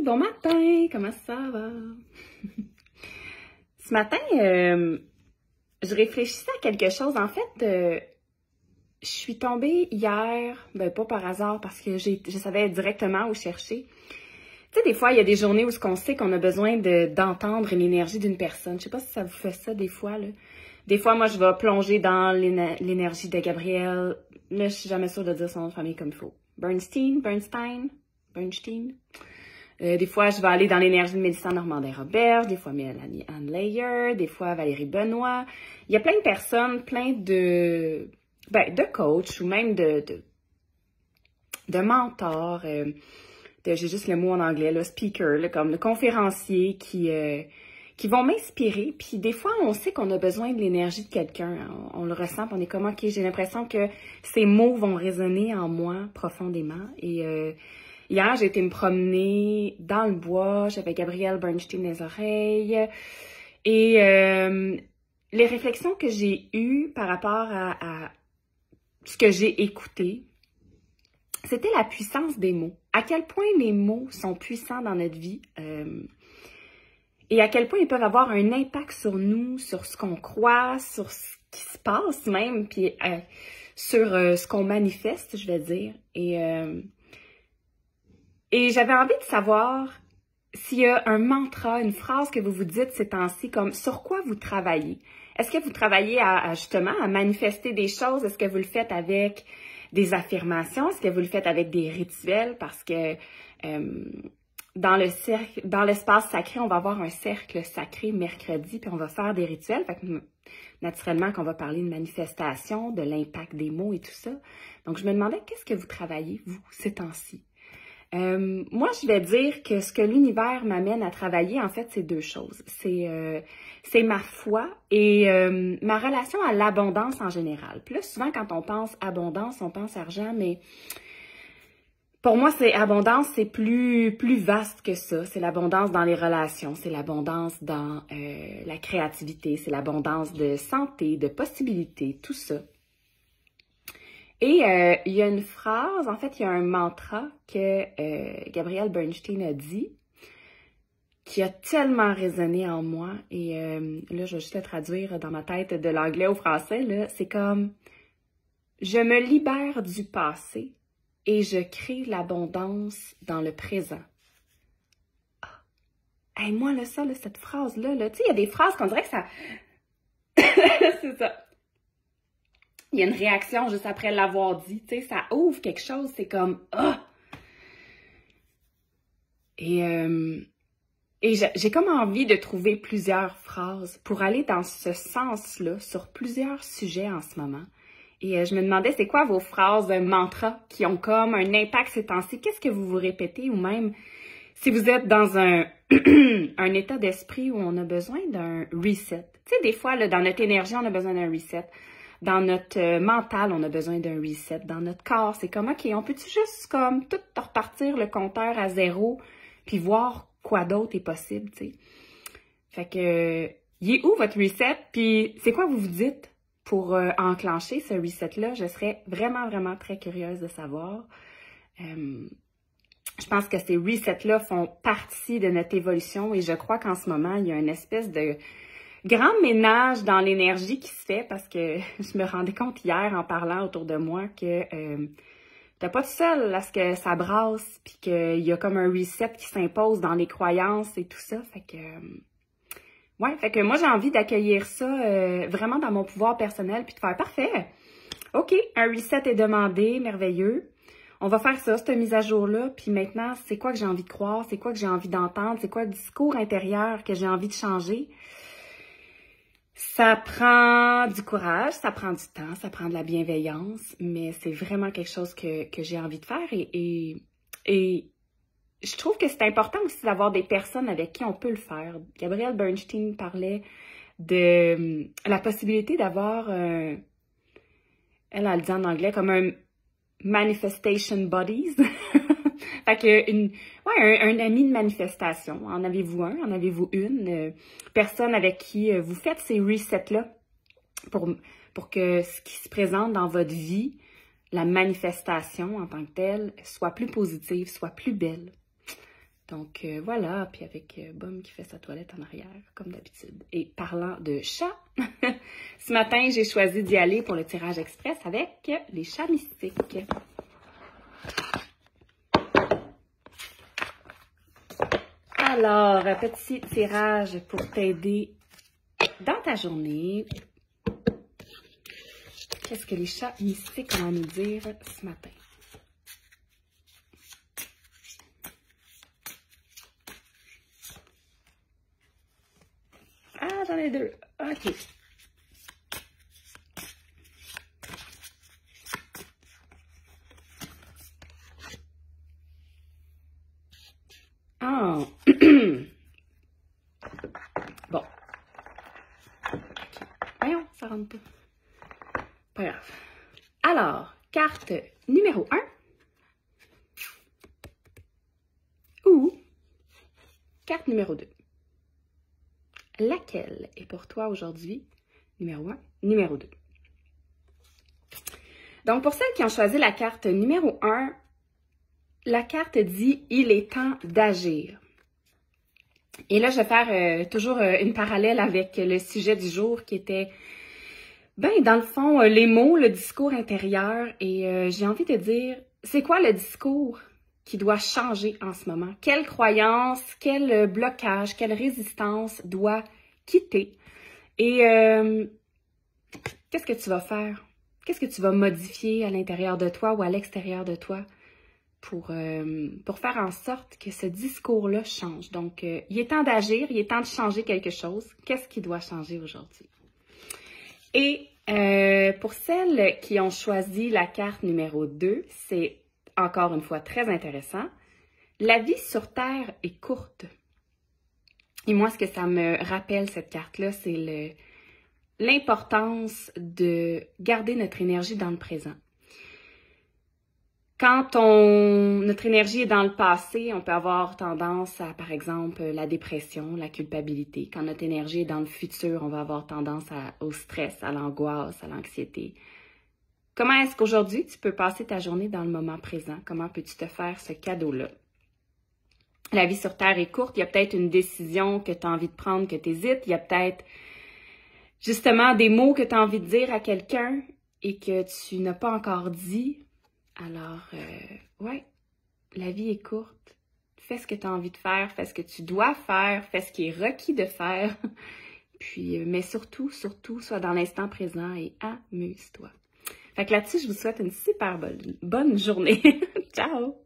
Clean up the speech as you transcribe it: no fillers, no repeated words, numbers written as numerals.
bon matin, comment ça va? Ce matin, je réfléchissais à quelque chose. En fait, je suis tombée hier, pas par hasard, parce que je savais directement où chercher. Tu sais, des fois, il y a des journées où on sait qu'on a besoin d'entendre l'énergie d'une personne. Je sais pas si ça vous fait ça des fois, là. Des fois, moi, je vais plonger dans l'énergie de Gabriel. Là, je suis jamais sûre de dire son nom de famille comme il faut. Bernstein. Des fois, je vais aller dans l'énergie de Mélissa Normandin-Roberge, des fois Mélanie Anne Layer, des fois Valérie Benoît. Il y a plein de personnes, plein de coachs ou même de mentors. J'ai juste le mot en anglais, là, speaker, là, comme le conférencier qui vont m'inspirer. Puis des fois, on sait qu'on a besoin de l'énergie de quelqu'un. On le ressent, puis on est comme, OK, j'ai l'impression que ces mots vont résonner en moi profondément. Et hier, j'ai été me promener dans le bois. J'avais Gabrielle Bernstein dans les oreilles. Et les réflexions que j'ai eues par rapport à ce que j'ai écouté, c'était la puissance des mots. À quel point les mots sont puissants dans notre vie et à quel point ils peuvent avoir un impact sur nous, sur ce qu'on croit, sur ce qui se passe même, puis sur ce qu'on manifeste, je vais dire. Et j'avais envie de savoir s'il y a un mantra, une phrase que vous vous dites ces temps-ci, comme sur quoi vous travaillez. Est-ce que vous travaillez justement à manifester des choses? Est-ce que vous le faites avec des affirmations? Est-ce que vous le faites avec des rituels? Parce que dans l'espace sacré, on va avoir un cercle sacré mercredi, puis on va faire des rituels. Fait que, naturellement, qu'on va parler de manifestation, de l'impact des mots et tout ça. Donc, je me demandais, qu'est-ce que vous travaillez, vous, ces temps-ci? Moi, je vais dire que ce que l'univers m'amène à travailler, en fait, c'est deux choses. C'est ma foi et ma relation à l'abondance en général. Puis là, souvent, quand on pense abondance, on pense argent, mais pour moi, abondance, c'est plus vaste que ça. C'est l'abondance dans les relations, c'est l'abondance dans la créativité, c'est l'abondance de santé, de possibilités, tout ça. Et il y a une phrase, en fait, il y a un mantra que Gabrielle Bernstein a dit, qui a tellement résonné en moi. Et là, je vais juste le traduire dans ma tête de l'anglais au français. Là, c'est comme « Je me libère du passé et je crée l'abondance dans le présent. » Hey, moi, là, ça, là, cette phrase-là, là, tu sais, il y a des phrases qu'on dirait que ça... c'est ça. Il y a une réaction juste après l'avoir dit, tu sais, ça ouvre quelque chose, c'est comme « Ah! » Et j'ai comme envie de trouver plusieurs phrases pour aller dans ce sens-là sur plusieurs sujets en ce moment. Et je me demandais, c'est quoi vos phrases mantras qui ont comme un impact ces temps-ci? Qu'est-ce que vous vous répétez? Ou même, si vous êtes dans un état d'esprit où on a besoin d'un reset. Tu sais, des fois, là, dans notre énergie, on a besoin d'un reset. Dans notre mental, on a besoin d'un reset. Dans notre corps, c'est comme, OK, on peut-tu juste comme tout repartir le compteur à zéro puis voir quoi d'autre est possible, tu sais? Fait que, il est où votre reset? Puis c'est quoi vous vous dites pour enclencher ce reset-là? Je serais vraiment, vraiment très curieuse de savoir. Je pense que ces resets-là font partie de notre évolution et je crois qu'en ce moment, il y a une espèce de grand ménage dans l'énergie qui se fait parce que je me rendais compte hier en parlant autour de moi que t'es pas tout seul à ce que ça brasse puis qu'il y a comme un reset qui s'impose dans les croyances et tout ça. Fait que moi j'ai envie d'accueillir ça vraiment dans mon pouvoir personnel puis de faire parfait. OK, un reset est demandé, merveilleux. On va faire ça, cette mise à jour-là, puis maintenant, c'est quoi que j'ai envie de croire, c'est quoi que j'ai envie d'entendre, c'est quoi le discours intérieur que j'ai envie de changer. Ça prend du courage, ça prend du temps, ça prend de la bienveillance, mais c'est vraiment quelque chose que j'ai envie de faire et je trouve que c'est important aussi d'avoir des personnes avec qui on peut le faire. Gabrielle Bernstein parlait de la possibilité d'avoir, elle le dit en anglais, comme un manifestation buddies. Fait que un ami de manifestation. En avez-vous un? En avez-vous une? Personne avec qui vous faites ces resets-là pour que ce qui se présente dans votre vie, la manifestation en tant que telle, soit plus positive, soit plus belle. Donc voilà, puis avec Bum qui fait sa toilette en arrière, comme d'habitude. Et parlant de chats, ce matin, j'ai choisi d'y aller pour le tirage express avec les chats mystiques. Alors, un petit tirage pour t'aider dans ta journée. Qu'est-ce que les chats mystiques ont à nous dire ce matin? Ah, j'en ai deux. OK. Ah. Bon. Okay. Voyons, ça rentre pas. Pas grave. Alors, carte numéro 1. Ou carte numéro 2. Laquelle est pour toi aujourd'hui numéro 1, numéro 2? Donc, pour celles qui ont choisi la carte numéro 1, la carte dit « Il est temps d'agir ». Et là, je vais faire toujours une parallèle avec le sujet du jour qui était, dans le fond, les mots, le discours intérieur. Et j'ai envie de dire, c'est quoi le discours qui doit changer en ce moment? Quelle croyance, quel blocage, quelle résistance doit quitter? Et qu'est-ce que tu vas faire? Qu'est-ce que tu vas modifier à l'intérieur de toi ou à l'extérieur de toi pour faire en sorte que ce discours-là change? Donc, il est temps d'agir, il est temps de changer quelque chose. Qu'est-ce qui doit changer aujourd'hui? Et pour celles qui ont choisi la carte numéro 2, c'est encore une fois très intéressant. La vie sur Terre est courte. Et moi, ce que ça me rappelle, cette carte-là, c'est l'importance de garder notre énergie dans le présent. Quand notre énergie est dans le passé, on peut avoir tendance à, par exemple, la dépression, la culpabilité. Quand notre énergie est dans le futur, on va avoir tendance au stress, à l'angoisse, à l'anxiété. Comment est-ce qu'aujourd'hui, tu peux passer ta journée dans le moment présent? Comment peux-tu te faire ce cadeau-là? La vie sur Terre est courte. Il y a peut-être une décision que tu as envie de prendre, que tu hésites. Il y a peut-être justement des mots que tu as envie de dire à quelqu'un et que tu n'as pas encore dit. Alors, ouais, la vie est courte. Fais ce que tu as envie de faire, fais ce que tu dois faire, fais ce qui est requis de faire. Puis, mais surtout, sois dans l'instant présent et amuse-toi. Fait que là-dessus, je vous souhaite une super bonne journée. Ciao!